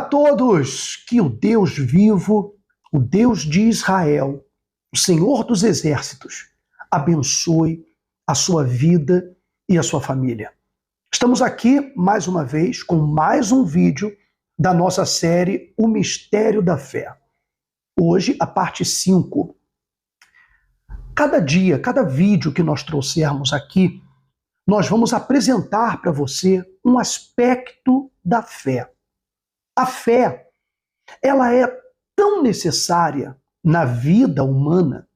Olá a todos! Que o Deus vivo, o Deus de Israel, o Senhor dos Exércitos, abençoe a sua vida e a sua família. Estamos aqui mais uma vez com mais um vídeo da nossa série O Mistério da Fé. Hoje a parte 5. Cada dia, cada vídeo que nós trouxermos aqui, nós vamos apresentar para você um aspecto da fé. A fé, ela é tão necessária na vida humana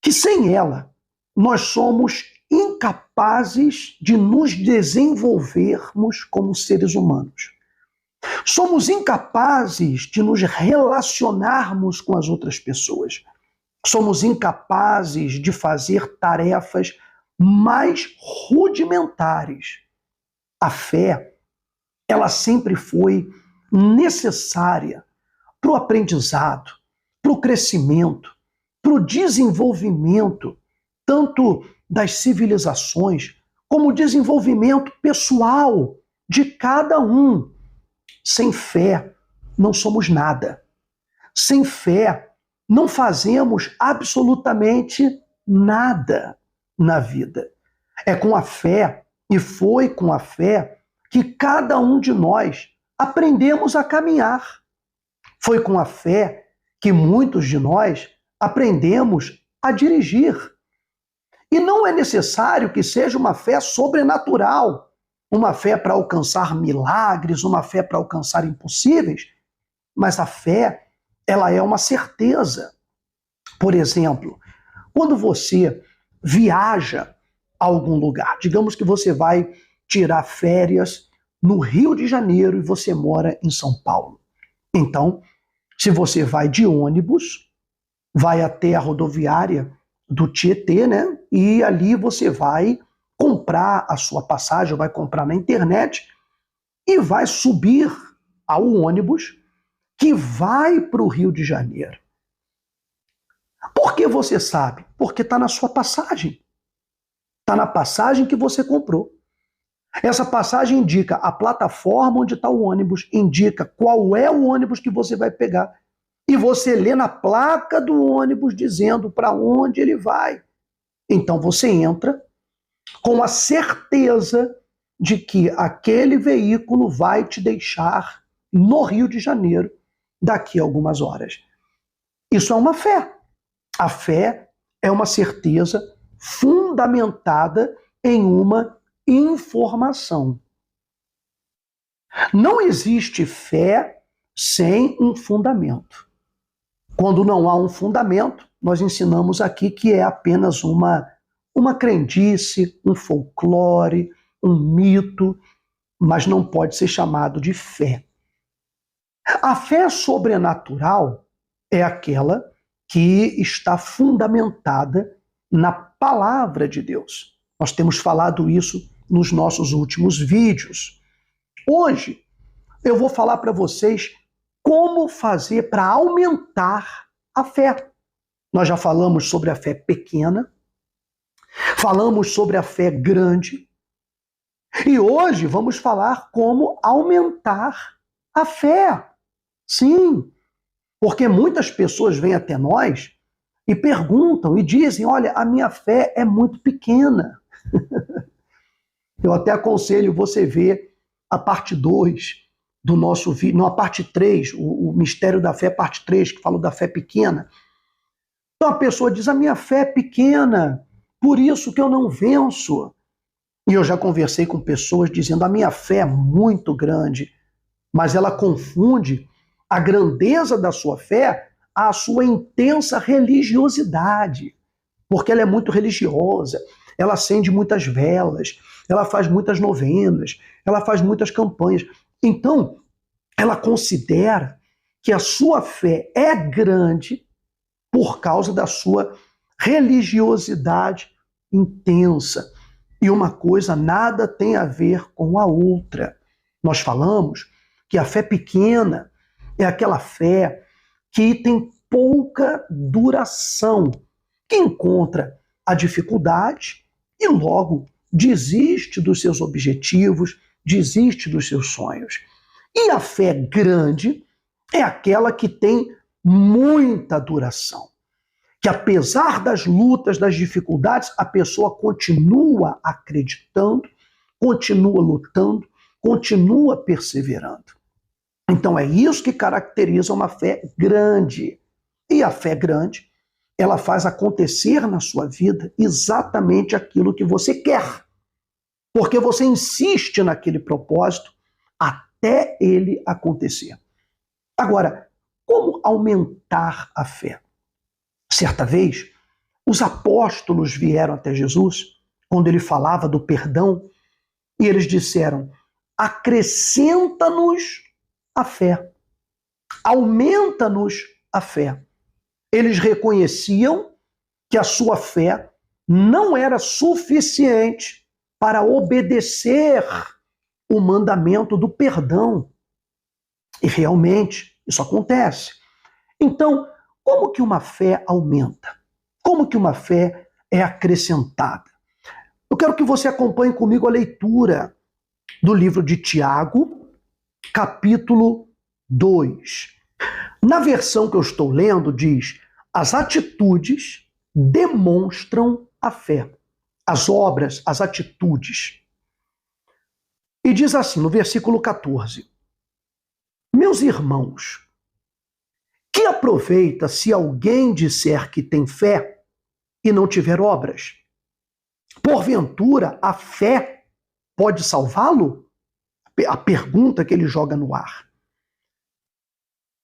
que sem ela nós somos incapazes de nos desenvolvermos como seres humanos. Somos incapazes de nos relacionarmos com as outras pessoas. Somos incapazes de fazer tarefas mais rudimentares. A fé, ela sempre foi necessária para o aprendizado, para o crescimento, para o desenvolvimento, tanto das civilizações, como o desenvolvimento pessoal de cada um. Sem fé, não somos nada. Sem fé, não fazemos absolutamente nada na vida. É com a fé, e foi com a fé, que cada um de nós aprendemos a caminhar. Foi com a fé que muitos de nós aprendemos a dirigir. E não é necessário que seja uma fé sobrenatural, uma fé para alcançar milagres, uma fé para alcançar impossíveis, mas a fé, ela é uma certeza. Por exemplo, quando você viaja a algum lugar, digamos que você vai tirar férias no Rio de Janeiro e você mora em São Paulo. Então, se você vai de ônibus, vai até a rodoviária do Tietê, né? E ali você vai comprar a sua passagem, vai comprar na internet e vai subir ao ônibus que vai para o Rio de Janeiro. Por que você sabe? Porque está na sua passagem. Está na passagem que você comprou. Essa passagem indica a plataforma onde está o ônibus, indica qual é o ônibus que você vai pegar. E você lê na placa do ônibus dizendo para onde ele vai. Então você entra com a certeza de que aquele veículo vai te deixar no Rio de Janeiro daqui a algumas horas. Isso é uma fé. A fé é uma certeza fundamentada em uma informação. Não existe fé sem um fundamento. Quando não há um fundamento, nós ensinamos aqui que é apenas uma crendice, um folclore, um mito, mas não pode ser chamado de fé. A fé sobrenatural é aquela que está fundamentada na palavra de Deus. Nós temos falado isso nos nossos últimos vídeos. Hoje, eu vou falar para vocês como fazer para aumentar a fé. Nós já falamos sobre a fé pequena, falamos sobre a fé grande, e hoje vamos falar como aumentar a fé. Sim, porque muitas pessoas vêm até nós e perguntam e dizem, olha, a minha fé é muito pequena. Eu até aconselho você ver a parte 2 do nosso vídeo, não, a parte 3, o Mistério da Fé, parte 3, que fala da fé pequena. Então a pessoa diz, a minha fé é pequena, por isso que eu não venço. E eu já conversei com pessoas dizendo, a minha fé é muito grande, mas ela confunde a grandeza da sua fé à sua intensa religiosidade, porque ela é muito religiosa, ela acende muitas velas, ela faz muitas novenas, ela faz muitas campanhas. Então, ela considera que a sua fé é grande por causa da sua religiosidade intensa. E uma coisa nada tem a ver com a outra. Nós falamos que a fé pequena é aquela fé que tem pouca duração, que encontra a dificuldade e logo desiste dos seus objetivos, desiste dos seus sonhos. E a fé grande é aquela que tem muita duração. Que apesar das lutas, das dificuldades, a pessoa continua acreditando, continua lutando, continua perseverando. Então é isso que caracteriza uma fé grande. E a fé grande, ela faz acontecer na sua vida exatamente aquilo que você quer. Porque você insiste naquele propósito até ele acontecer. Agora, como aumentar a fé? Certa vez, os apóstolos vieram até Jesus, quando ele falava do perdão, e eles disseram: acrescenta-nos a fé, aumenta-nos a fé. Eles reconheciam que a sua fé não era suficiente para obedecer o mandamento do perdão. E realmente isso acontece. Então, como que uma fé aumenta? Como que uma fé é acrescentada? Eu quero que você acompanhe comigo a leitura do livro de Tiago, capítulo 2. Na versão que eu estou lendo, diz: as atitudes demonstram a fé. As obras, as atitudes. E diz assim, no versículo 14: meus irmãos, que aproveita se alguém disser que tem fé e não tiver obras? Porventura, a fé pode salvá-lo? A pergunta que ele joga no ar.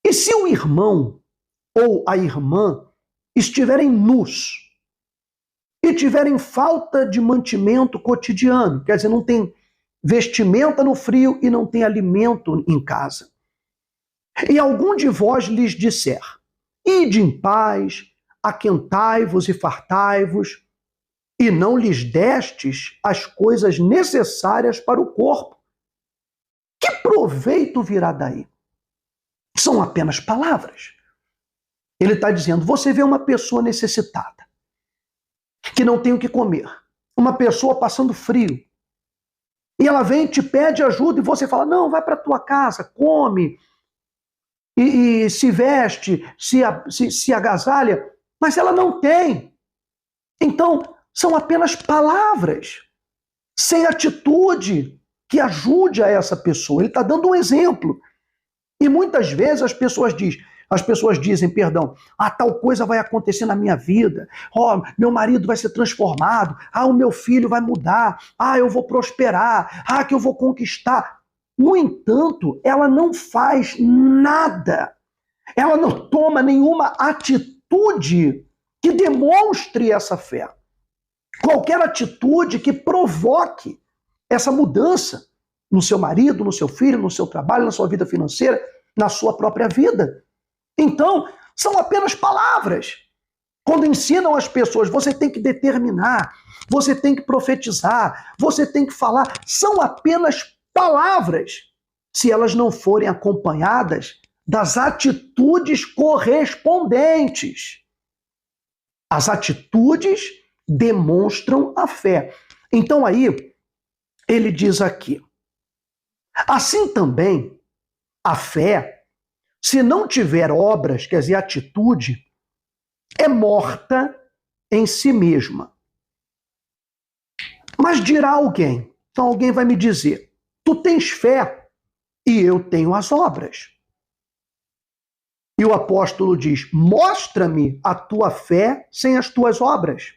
E se o irmão ou a irmã estiverem nus e tiverem falta de mantimento cotidiano, quer dizer, não tem vestimenta no frio e não tem alimento em casa, e algum de vós lhes disser: ide em paz, aquentai-vos e fartai-vos, e não lhes destes as coisas necessárias para o corpo, que proveito virá daí? São apenas palavras. Ele está dizendo: você vê uma pessoa necessitada, que não tem o que comer, uma pessoa passando frio, e ela vem e te pede ajuda, e você fala: não, vai para a tua casa, come, e se veste, se agasalha, mas ela não tem. Então, são apenas palavras, sem atitude que ajude a essa pessoa. Ele está dando um exemplo. E muitas vezes as pessoas dizem, tal coisa vai acontecer na minha vida, meu marido vai ser transformado, o meu filho vai mudar, eu vou prosperar, que eu vou conquistar. No entanto, ela não faz nada, ela não toma nenhuma atitude que demonstre essa fé. Qualquer atitude que provoque essa mudança no seu marido, no seu filho, no seu trabalho, na sua vida financeira, na sua própria vida. Então, são apenas palavras. Quando ensinam as pessoas, você tem que determinar, você tem que profetizar, você tem que falar, são apenas palavras, se elas não forem acompanhadas das atitudes correspondentes. As atitudes demonstram a fé. Então aí, ele diz aqui: assim também, a fé, se não tiver obras, quer dizer, atitude, é morta em si mesma. Mas dirá alguém, então alguém vai me dizer: tu tens fé e eu tenho as obras. E o apóstolo diz: mostra-me a tua fé sem as tuas obras,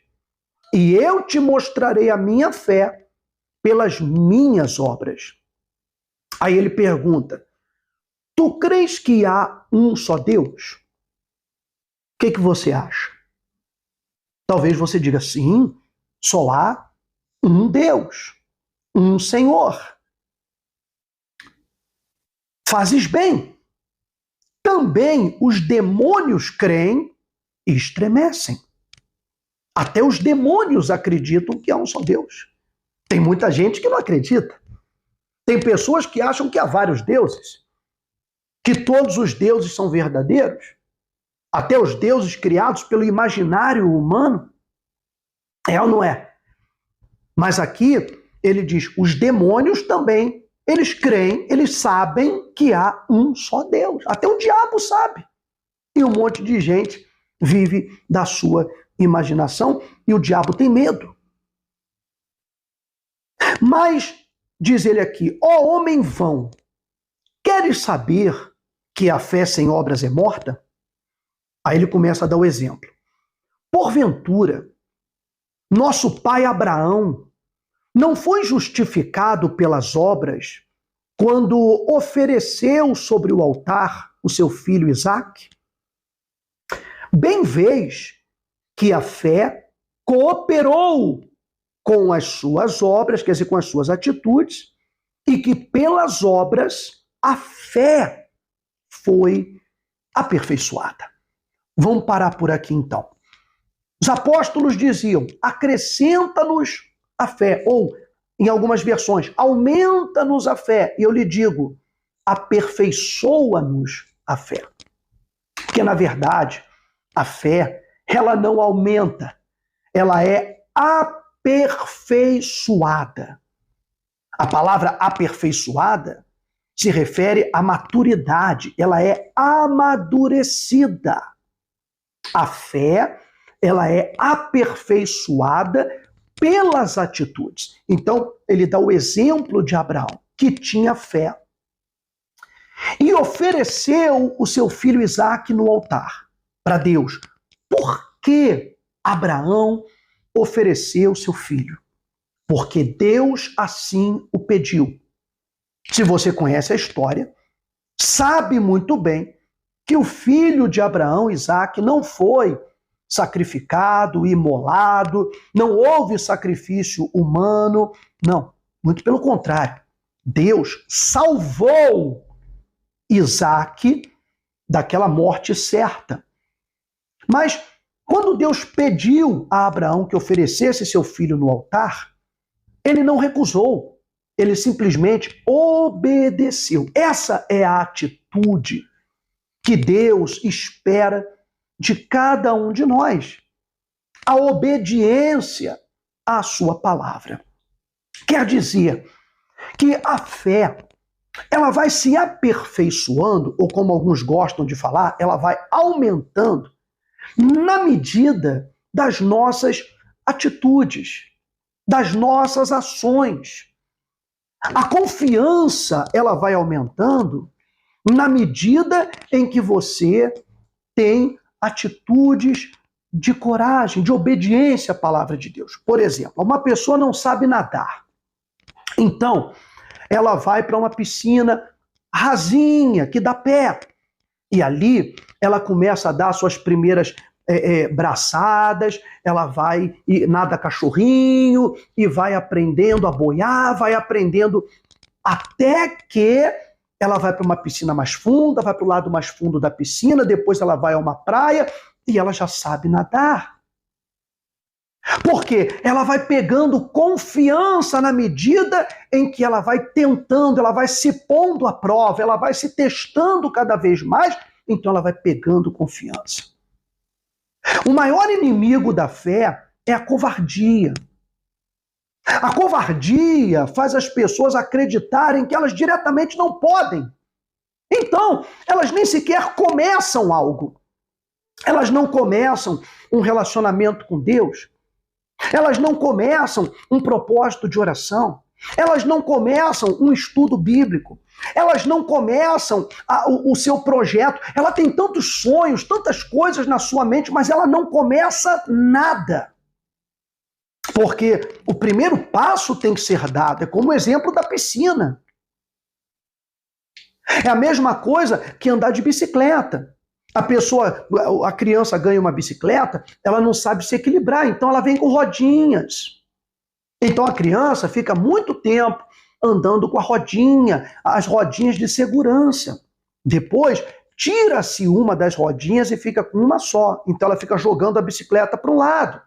e eu te mostrarei a minha fé pelas minhas obras. Aí ele pergunta: tu crês que há um só Deus? O que você acha? Talvez você diga: sim, só há um Deus, um Senhor. Fazes bem. Também os demônios creem e estremecem. Até os demônios acreditam que há um só Deus. Tem muita gente que não acredita. Tem pessoas que acham que há vários deuses, que todos os deuses são verdadeiros, até os deuses criados pelo imaginário humano. É ou não é? Mas aqui ele diz: os demônios também eles creem, eles sabem que há um só Deus. Até o diabo sabe. E um monte de gente vive da sua imaginação e o diabo tem medo. Mas, diz ele aqui, ó homem vão, queres saber que a fé sem obras é morta? Aí ele começa a dar o exemplo. Porventura, nosso pai Abraão não foi justificado pelas obras quando ofereceu sobre o altar o seu filho Isaque? Bem vês que a fé cooperou com as suas obras, quer dizer, com as suas atitudes, e que pelas obras a fé foi aperfeiçoada. Vamos parar por aqui então. Os apóstolos diziam, acrescenta-nos a fé, ou, em algumas versões, aumenta-nos a fé. E eu lhe digo, aperfeiçoa-nos a fé. Porque, na verdade, a fé, ela não aumenta, ela é aperfeiçoada. A palavra aperfeiçoada se refere à maturidade, ela é amadurecida. A fé, ela é aperfeiçoada pelas atitudes. Então, ele dá o exemplo de Abraão, que tinha fé e ofereceu o seu filho Isaque no altar para Deus. Por que Abraão ofereceu seu filho? Porque Deus assim o pediu. Se você conhece a história, sabe muito bem que o filho de Abraão, Isaque, não foi sacrificado, imolado, não houve sacrifício humano, não, muito pelo contrário. Deus salvou Isaque daquela morte certa. Mas quando Deus pediu a Abraão que oferecesse seu filho no altar, ele não recusou, ele simplesmente obedeceu. Essa é a atitude que Deus espera de cada um de nós. A obediência à sua palavra. Quer dizer que a fé, ela vai se aperfeiçoando, ou como alguns gostam de falar, ela vai aumentando na medida das nossas atitudes, das nossas ações. A confiança, ela vai aumentando na medida em que você tem atitudes de coragem, de obediência à palavra de Deus. Por exemplo, uma pessoa não sabe nadar. Então, ela vai para uma piscina rasinha, que dá pé. E ali, ela começa a dar suas primeiras braçadas, ela vai e nada cachorrinho, e vai aprendendo a boiar, vai aprendendo até que ela vai para uma piscina mais funda, vai para o lado mais fundo da piscina, depois ela vai a uma praia e ela já sabe nadar. Por quê? Ela vai pegando confiança na medida em que ela vai tentando, ela vai se pondo à prova, ela vai se testando cada vez mais, então ela vai pegando confiança. O maior inimigo da fé é a covardia. A covardia faz as pessoas acreditarem que elas diretamente não podem. Então, elas nem sequer começam algo. Elas não começam um relacionamento com Deus. Elas não começam um propósito de oração. Elas não começam um estudo bíblico. Elas não começam o seu projeto. Ela tem tantos sonhos, tantas coisas na sua mente, mas ela não começa nada. Porque o primeiro passo tem que ser dado. É como o exemplo da piscina. É a mesma coisa que andar de bicicleta. A criança ganha uma bicicleta, ela não sabe se equilibrar, então ela vem com rodinhas. Então a criança fica muito tempo andando com a rodinha, as rodinhas de segurança. Depois, tira-se uma das rodinhas e fica com uma só. Então ela fica jogando a bicicleta para um lado.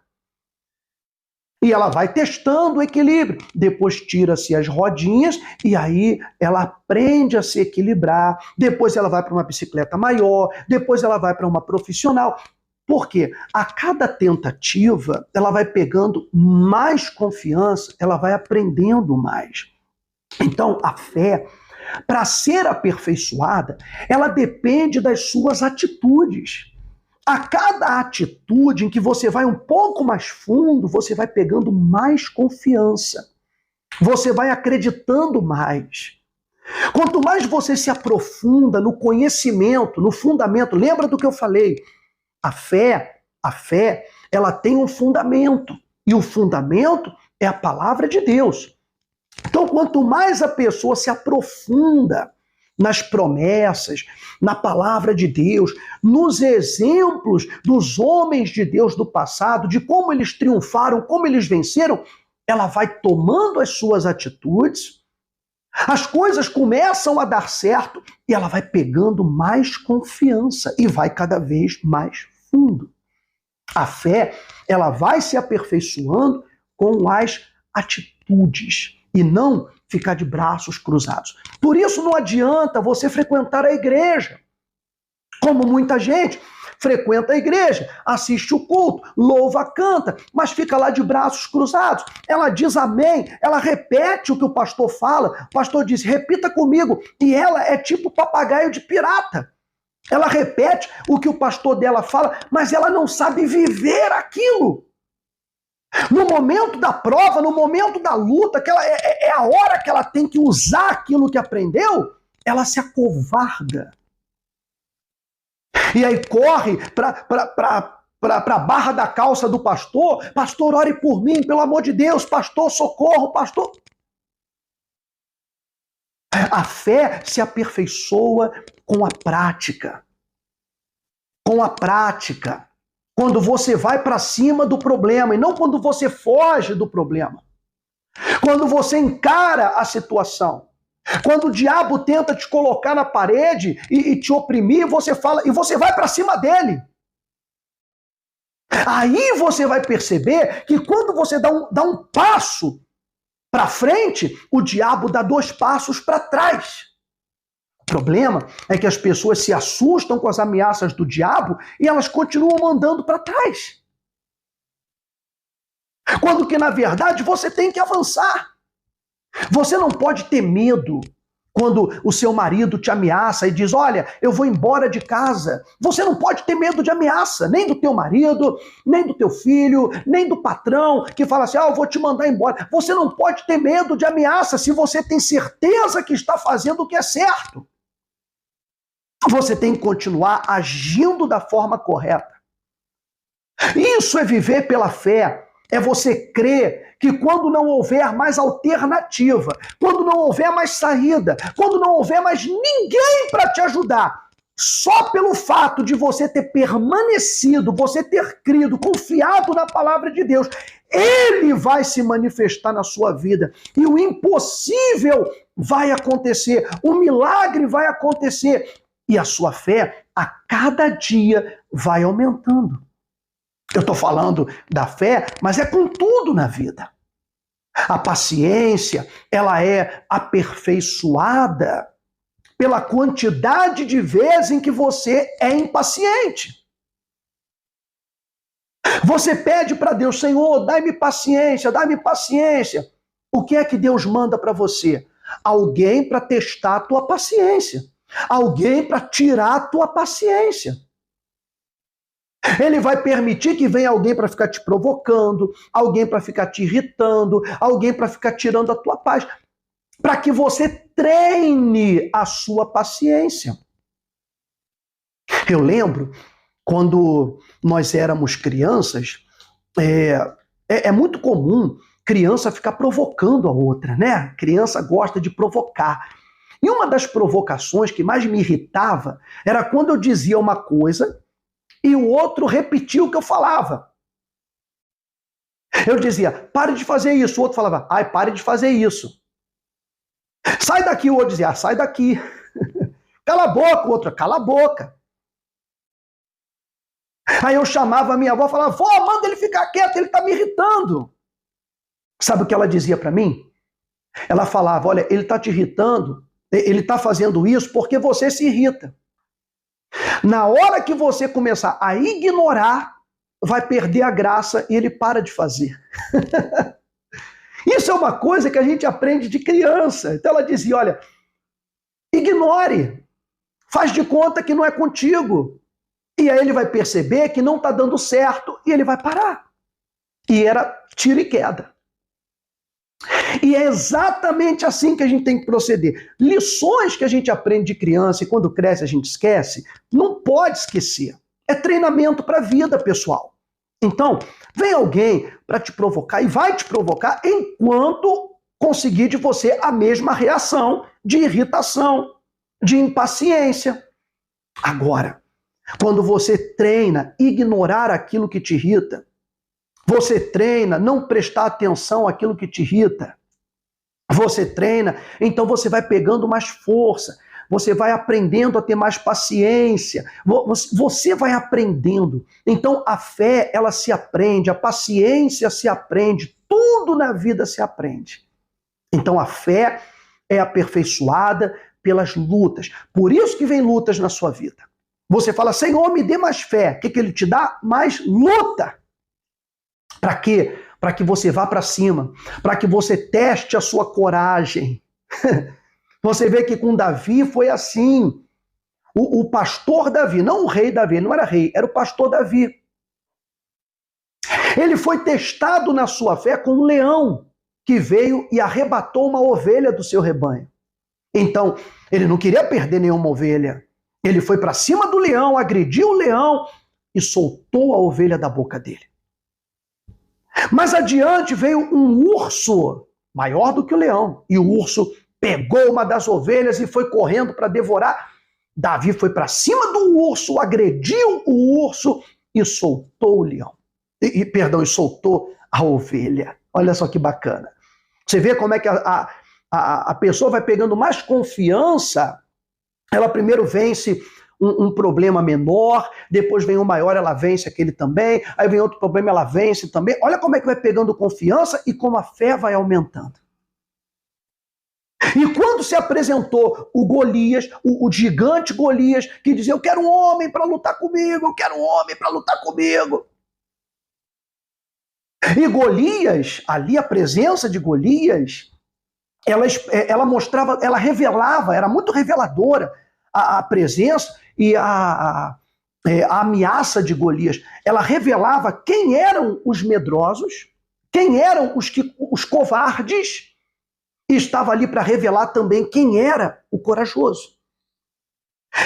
E ela vai testando o equilíbrio. Depois tira-se as rodinhas e aí ela aprende a se equilibrar. Depois ela vai para uma bicicleta maior. Depois ela vai para uma profissional. Por quê? A cada tentativa, ela vai pegando mais confiança, ela vai aprendendo mais. Então, a fé, para ser aperfeiçoada, ela depende das suas atitudes. A cada atitude em que você vai um pouco mais fundo, você vai pegando mais confiança. Você vai acreditando mais. Quanto mais você se aprofunda no conhecimento, no fundamento, lembra do que eu falei? A fé, ela tem um fundamento. E o fundamento é a palavra de Deus. Então, quanto mais a pessoa se aprofunda nas promessas, na palavra de Deus, nos exemplos dos homens de Deus do passado, de como eles triunfaram, como eles venceram, ela vai tomando as suas atitudes, as coisas começam a dar certo e ela vai pegando mais confiança e vai cada vez mais fundo. A fé, ela vai se aperfeiçoando com as atitudes e não ficar de braços cruzados. Por isso não adianta você frequentar a igreja, como muita gente frequenta a igreja, assiste o culto, louva, canta, mas fica lá de braços cruzados. Ela diz amém, ela repete o que o pastor fala, o pastor diz, repita comigo, e ela é tipo papagaio de pirata. Ela repete o que o pastor dela fala, mas ela não sabe viver aquilo. No momento da prova, no momento da luta, que ela é a hora que ela tem que usar aquilo que aprendeu, ela se acovarda. E aí corre para a barra da calça do pastor, pastor, ore por mim, pelo amor de Deus, pastor, socorro, pastor. A fé se aperfeiçoa com a prática. Com a prática. Quando você vai para cima do problema e não quando você foge do problema. Quando você encara a situação. Quando o diabo tenta te colocar na parede e te oprimir, você fala e você vai para cima dele. Aí você vai perceber que quando você dá um passo para frente, o diabo dá 2 passos para trás. O problema é que as pessoas se assustam com as ameaças do diabo e elas continuam andando para trás. Quando que, na verdade, você tem que avançar. Você não pode ter medo quando o seu marido te ameaça e diz, olha, eu vou embora de casa. Você não pode ter medo de ameaça, nem do teu marido, nem do teu filho, nem do patrão que fala assim, eu vou te mandar embora. Você não pode ter medo de ameaça se você tem certeza que está fazendo o que é certo. Você tem que continuar agindo da forma correta. Isso é viver pela fé. É você crer que quando não houver mais alternativa, quando não houver mais saída, quando não houver mais ninguém para te ajudar, só pelo fato de você ter permanecido, você ter crido, confiado na palavra de Deus, Ele vai se manifestar na sua vida. E o impossível vai acontecer, o milagre vai acontecer. E a sua fé, a cada dia, vai aumentando. Eu estou falando da fé, mas é com tudo na vida. A paciência, ela é aperfeiçoada pela quantidade de vezes em que você é impaciente. Você pede para Deus, Senhor, dai-me paciência, dai-me paciência. O que é que Deus manda para você? Alguém para testar a tua paciência. Alguém para tirar a tua paciência. Ele vai permitir que venha alguém para ficar te provocando, alguém para ficar te irritando, alguém para ficar tirando a tua paz, para que você treine a sua paciência. Eu lembro, quando nós éramos crianças, é muito comum criança ficar provocando a outra, né? Criança gosta de provocar. E uma das provocações que mais me irritava era quando eu dizia uma coisa e o outro repetia o que eu falava. Eu dizia, pare de fazer isso. O outro falava, pare de fazer isso. Sai daqui. O outro dizia, sai daqui. Cala a boca. O outro, cala a boca. Aí eu chamava a minha avó e falava, vó, manda ele ficar quieto, ele está me irritando. Sabe o que ela dizia para mim? Ela falava, olha, ele está te irritando, ele está fazendo isso porque você se irrita. Na hora que você começar a ignorar, vai perder a graça e ele para de fazer. Isso é uma coisa que a gente aprende de criança. Então ela dizia, olha, ignore, faz de conta que não é contigo. E aí ele vai perceber que não está dando certo e ele vai parar. E era tiro e queda. E é exatamente assim que a gente tem que proceder. Lições que a gente aprende de criança e quando cresce a gente esquece, não pode esquecer. É treinamento para a vida, pessoal. Então, vem alguém para te provocar e vai te provocar enquanto conseguir de você a mesma reação de irritação, de impaciência. Agora, quando você treina ignorar aquilo que te irrita, você treina não prestar atenção àquilo que te irrita, você treina, então você vai pegando mais força, você vai aprendendo a ter mais paciência, você vai aprendendo. Então a fé, ela se aprende, a paciência se aprende, tudo na vida se aprende. Então a fé é aperfeiçoada pelas lutas. Por isso que vem lutas na sua vida. Você fala, Senhor, me dê mais fé. O que ele te dá? Mais luta. Para quê? Para que você vá para cima, para que você teste a sua coragem. Você vê que com Davi foi assim. O pastor Davi, não o rei Davi, ele não era rei, era o pastor Davi. Ele foi testado na sua fé com um leão que veio e arrebatou uma ovelha do seu rebanho. Então, ele não queria perder nenhuma ovelha. Ele foi para cima do leão, agrediu o leão e soltou a ovelha da boca dele. Mais adiante veio um urso, maior do que o leão, e o urso pegou uma das ovelhas e foi correndo para devorar. Davi foi para cima do urso, agrediu o urso e soltou o leão. E soltou a ovelha. Olha só que bacana. Você vê como é que a pessoa vai pegando mais confiança. Ela primeiro vence um problema menor, depois vem um maior, ela vence aquele também, aí vem outro problema, ela vence também. Olha como é que vai pegando confiança e como a fé vai aumentando. E quando se apresentou o Golias, o gigante Golias, que dizia, eu quero um homem para lutar comigo, eu quero um homem para lutar comigo. E Golias, ali a presença de Golias, ela mostrava, ela revelava, era muito reveladora a presença e a ameaça de Golias. Ela revelava quem eram os medrosos, quem eram os covardes, e estava ali para revelar também quem era o corajoso.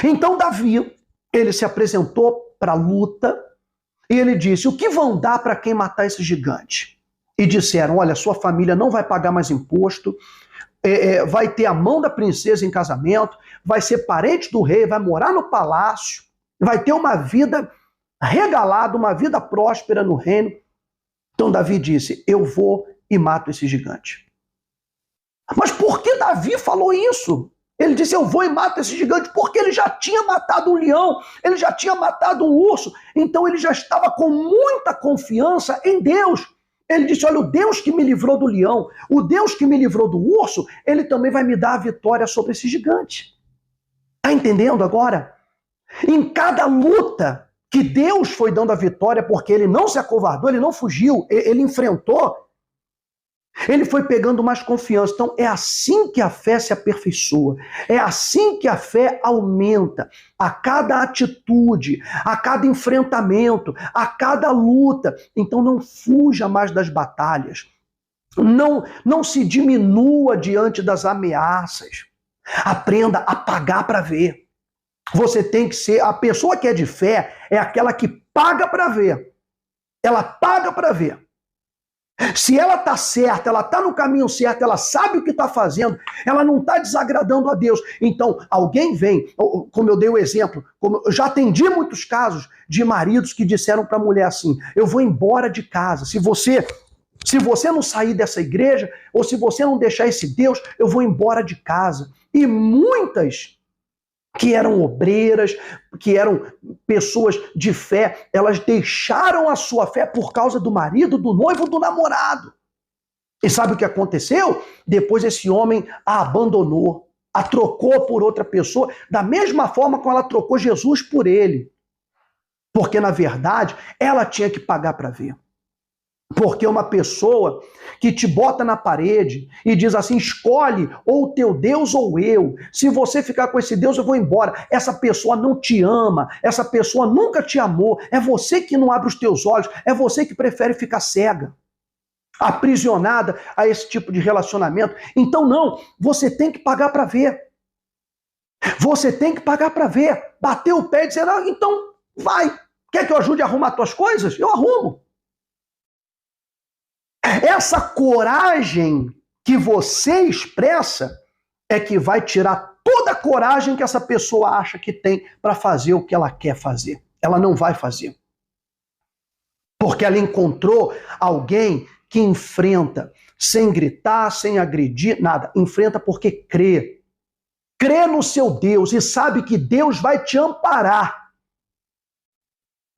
Então Davi, ele se apresentou para a luta e ele disse, o que vão dar para quem matar esse gigante? E disseram, olha, sua família não vai pagar mais imposto, vai ter a mão da princesa em casamento, vai ser parente do rei, vai morar no palácio, vai ter uma vida regalada, uma vida próspera no reino. Então Davi disse, eu vou e mato esse gigante. Mas por que Davi falou isso? Ele disse, eu vou e mato esse gigante, porque ele já tinha matado um leão, ele já tinha matado um urso, então ele já estava com muita confiança em Deus. Ele disse, olha, o Deus que me livrou do leão, o Deus que me livrou do urso, ele também vai me dar a vitória sobre esse gigante. Está entendendo agora? Em cada luta que Deus foi dando a vitória, porque ele não se acovardou, ele não fugiu, ele enfrentou, ele foi pegando mais confiança. Então é assim que a fé se aperfeiçoa, é assim que a fé aumenta. A cada atitude, a cada enfrentamento, a cada luta. Então não fuja mais das batalhas, não se diminua diante das ameaças. Aprenda a pagar para ver. Você tem que ser, a pessoa que é de fé é aquela que paga para ver. Ela paga para ver. Se ela está certa, ela está no caminho certo, ela sabe o que está fazendo, ela não está desagradando a Deus. Então, alguém vem, como eu dei o exemplo, como eu já atendi muitos casos de maridos que disseram para a mulher assim, eu vou embora de casa, se você não sair dessa igreja, ou se você não deixar esse Deus, eu vou embora de casa. E muitas que eram obreiras, que eram pessoas de fé, elas deixaram a sua fé por causa do marido, do noivo, do namorado. E sabe o que aconteceu? Depois esse homem a abandonou, a trocou por outra pessoa, da mesma forma como ela trocou Jesus por ele. Porque, na verdade, ela tinha que pagar para ver. Porque uma pessoa que te bota na parede e diz assim, escolhe ou o teu Deus ou eu. Se você ficar com esse Deus, eu vou embora. Essa pessoa não te ama, essa pessoa nunca te amou. É você que não abre os teus olhos, é você que prefere ficar cega, aprisionada a esse tipo de relacionamento. Então não, você tem que pagar para ver. Você tem que pagar para ver. Bater o pé e dizer, ah, então vai. Quer que eu ajude a arrumar as tuas coisas? Eu arrumo. Essa coragem que você expressa é que vai tirar toda a coragem que essa pessoa acha que tem para fazer o que ela quer fazer. Ela não vai fazer. Porque ela encontrou alguém que enfrenta sem gritar, sem agredir, nada. Enfrenta porque crê. Crê no seu Deus e sabe que Deus vai te amparar.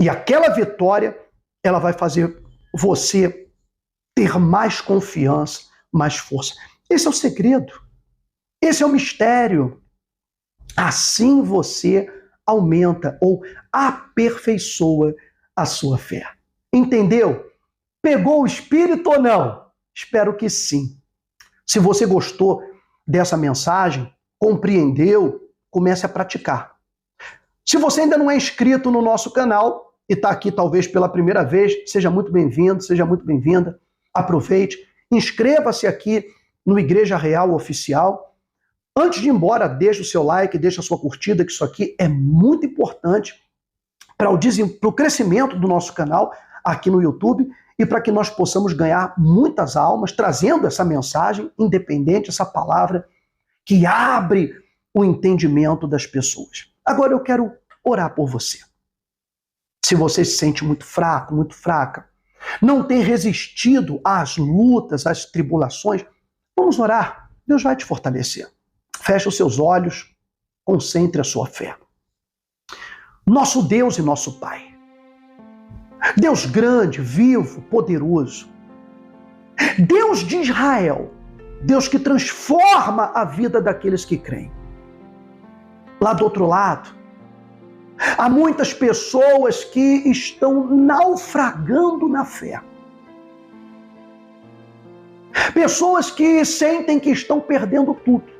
E aquela vitória, ela vai fazer você ter mais confiança, mais força. Esse é o segredo. Esse é o mistério. Assim você aumenta ou aperfeiçoa a sua fé. Entendeu? Pegou o Espírito ou não? Espero que sim. Se você gostou dessa mensagem, compreendeu, comece a praticar. Se você ainda não é inscrito no nosso canal e está aqui talvez pela primeira vez, seja muito bem-vindo, seja muito bem-vinda. Aproveite, inscreva-se aqui no Igreja Real Oficial. Antes de ir embora, deixe o seu like, deixe a sua curtida, que isso aqui é muito importante para o crescimento do nosso canal aqui no YouTube e para que nós possamos ganhar muitas almas, trazendo essa mensagem independente, essa palavra que abre o entendimento das pessoas. Agora eu quero orar por você. Se você se sente muito fraco, muito fraca, não tem resistido às lutas, às tribulações, vamos orar. Deus vai te fortalecer. Feche os seus olhos, concentre a sua fé. Nosso Deus e nosso Pai. Deus grande, vivo, poderoso. Deus de Israel. Deus que transforma a vida daqueles que creem. Lá do outro lado, há muitas pessoas que estão naufragando na fé. Pessoas que sentem que estão perdendo tudo.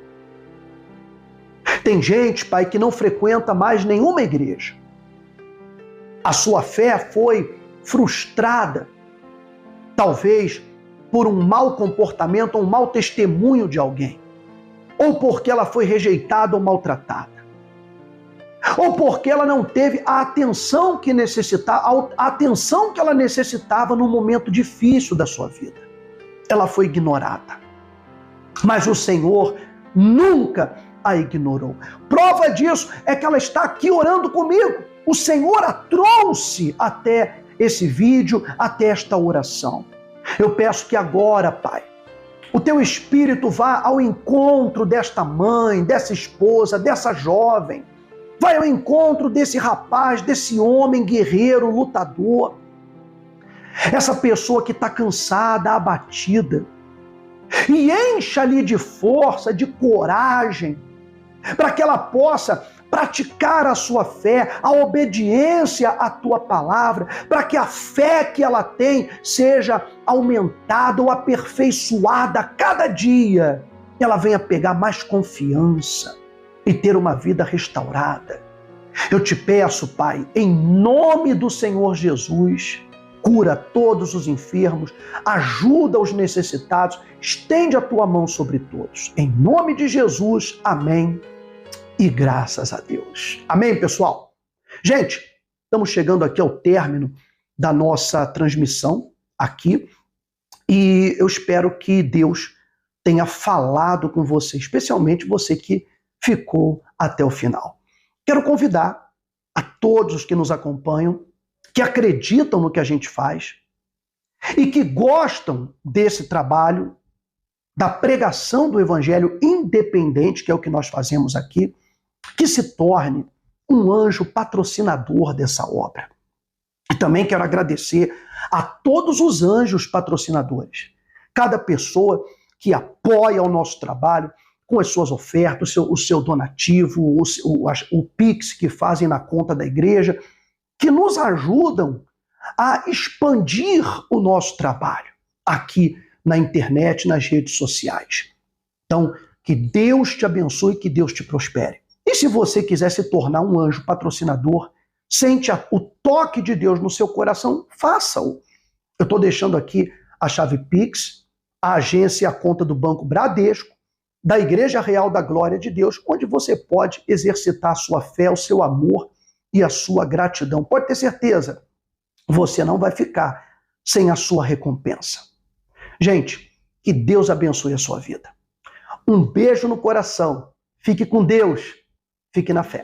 Tem gente, Pai, que não frequenta mais nenhuma igreja. A sua fé foi frustrada, talvez por um mau comportamento ou um mau testemunho de alguém. Ou porque ela foi rejeitada ou maltratada. Ou porque ela não teve a atenção que ela necessitava no momento difícil da sua vida. Ela foi ignorada. Mas o Senhor nunca a ignorou. Prova disso é que ela está aqui orando comigo. O Senhor a trouxe até esse vídeo, até esta oração. Eu peço que agora, Pai, o teu Espírito vá ao encontro desta mãe, dessa esposa, dessa jovem. Vai ao encontro desse rapaz, desse homem guerreiro, lutador. Essa pessoa que está cansada, abatida. E encha-lhe de força, de coragem, para que ela possa praticar a sua fé, a obediência à tua palavra, para que a fé que ela tem seja aumentada ou aperfeiçoada a cada dia. Ela venha pegar mais confiança e ter uma vida restaurada. Eu te peço, Pai, em nome do Senhor Jesus, cura todos os enfermos, ajuda os necessitados, estende a tua mão sobre todos. Em nome de Jesus, amém e graças a Deus. Amém, pessoal? Gente, estamos chegando aqui ao término da nossa transmissão aqui e eu espero que Deus tenha falado com você, especialmente você que ficou até o final. Quero convidar a todos os que nos acompanham, que acreditam no que a gente faz e que gostam desse trabalho, da pregação do Evangelho independente, que é o que nós fazemos aqui, que se torne um anjo patrocinador dessa obra. E também quero agradecer a todos os anjos patrocinadores, cada pessoa que apoia o nosso trabalho com as suas ofertas, o seu donativo, o Pix que fazem na conta da igreja, que nos ajudam a expandir o nosso trabalho aqui na internet, nas redes sociais. Então, que Deus te abençoe, que Deus te prospere. E se você quiser se tornar um anjo patrocinador, sente o toque de Deus no seu coração, faça-o. Eu estou deixando aqui a chave Pix, a agência e a conta do Banco Bradesco, da Igreja Real da Glória de Deus, onde você pode exercitar a sua fé, o seu amor e a sua gratidão. Pode ter certeza, você não vai ficar sem a sua recompensa. Gente, que Deus abençoe a sua vida. Um beijo no coração. Fique com Deus. Fique na fé.